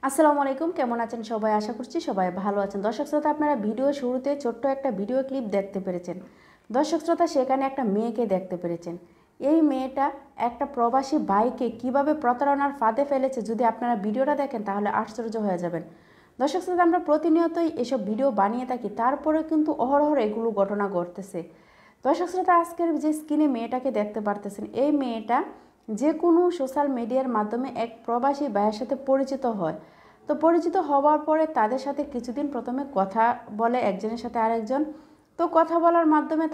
আসসালামু আলাইকুম, কেমন আছেন সবাই? আশা করছি সবাই ভালো আছেন। দর্শক শ্রোতা, আপনারা ভিডিও শুরুতে ছোট্ট একটা ভিডিও ক্লিপ দেখতে পেরেছেন। দর্শক শ্রোতা, সেখানে একটা মেয়েকে দেখতে পেরেছেন। এই মেয়েটা একটা প্রবাসী ভাইকে কিভাবে প্রতারণার ফাঁদে ফেলেছে, যদি আপনারা ভিডিওটা দেখেন তাহলে আশ্চর্য হয়ে যাবেন। দর্শক শ্রোতা, আমরা প্রতিনিয়তই এসব ভিডিও বানিয়ে থাকি, তারপরে কিন্তু অহরহ এগুলো ঘটনা ঘটতেছে। দর্শক শ্রোতা, আজকের যে স্ক্রিনে মেয়েটাকে দেখতে পারতেছেন, এই মেয়েটা যে কোনো সোশ্যাল মিডিয়ার মাধ্যমে এক প্রবাসী ভাইয়ের সাথে পরিচিত হয়। তো পরিচিত হওয়ার পরে তাদের সাথে কিছুদিন প্রথমে কথা বলে একজনের সাথে আরেকজন। তো কথা বলার মাধ্যমে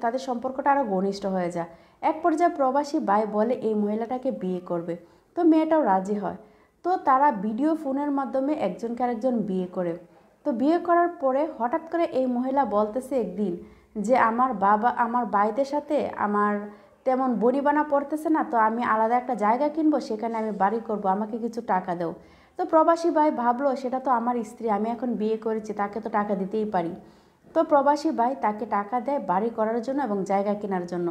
তাদের সম্পর্কটা আরও ঘনিষ্ঠ হয়ে যায়। এক পর্যায়ে প্রবাসী ভাই বলে এই মহিলাটাকে বিয়ে করবে। তো মেয়েটাও রাজি হয়। তো তারা ভিডিও ফোনের মাধ্যমে একজনকে আরেকজন বিয়ে করে। তো বিয়ে করার পরে হঠাৎ করে এই মহিলা বলতেছে একদিন যে আমার বাবা আমার ভাইদের সাথে আমার তেমন বনিবানা পড়তেছে না, তো আমি আলাদা একটা জায়গা কিনবো, সেখানে আমি বাড়ি করব, আমাকে কিছু টাকা দাও। তো প্রবাসী ভাই ভাবলো সেটা তো আমার স্ত্রী, আমি এখন বিয়ে করেছি, তাকে তো টাকা দিতেই পারি। তো প্রবাসী ভাই তাকে টাকা দেয় বাড়ি করার জন্য এবং জায়গা কেনার জন্য।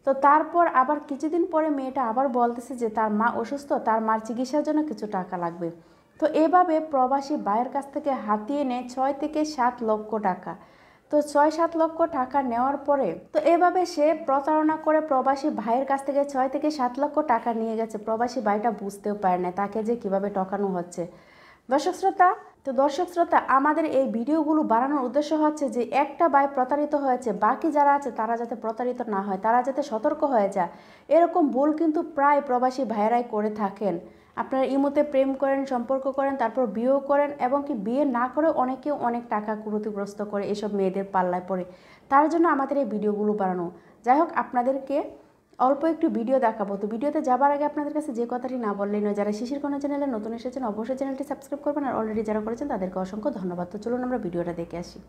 তো তারপর আবার কিছুদিন পরে মেয়েটা আবার বলতেছে যে তার মা অসুস্থ, তার মার চিকিৎসার জন্য কিছু টাকা লাগবে। তো এভাবে প্রবাসী ভাইয়ের কাছ থেকে হাতিয়ে নেয় 6 থেকে 7 লক্ষ টাকা। তো 6-7 লক্ষ টাকা নেওয়ার পরে তো এভাবে সে প্রতারণা করে প্রবাসী ভাইয়ের কাছ থেকে 6 থেকে 7 লক্ষ টাকা নিয়ে গেছে। প্রবাসী ভাইটা বুঝতেও পারে না তাকে যে কিভাবে ঠকানো হচ্ছে। দর্শক শ্রোতা, আমাদের এই ভিডিওগুলো বানানোর উদ্দেশ্য হচ্ছে যে একটা ভাই প্রতারিত হয়েছে, বাকি যারা আছে তারা যাতে প্রতারিত না হয়, তারা যাতে সতর্ক হয়ে যায়। এরকম ভুল কিন্তু প্রায় প্রবাসী ভাইয়েরাই করে থাকেন। আপনারা ইমোতে প্রেম করেন, সম্পর্ক করেন, তারপর বিয়েও করেন, এবং কি বিয়ে না করেও অনেকেও অনেক টাকা ক্ষতিগ্রস্ত করে এসব মেয়েদের পাল্লায় পড়ে। তার জন্য আমাদের এই ভিডিওগুলো বানানো। যাই হোক, আপনাদেরকে অল্প একটু ভিডিও দেখাবো। তো ভিডিওতে যাবার আগে আপনাদের কাছে যে কথাটি না বললেই নয়, যারা শিশির কণা চ্যানেলে নতুন এসেছেন অবশ্যই চ্যানেলটি সাবস্ক্রাইব করবেন, আর অলরেডি যারা করেছেন তাদেরকে অসংখ্য ধন্যবাদ। তো চলুন আমরা ভিডিওটা দেখে আসি।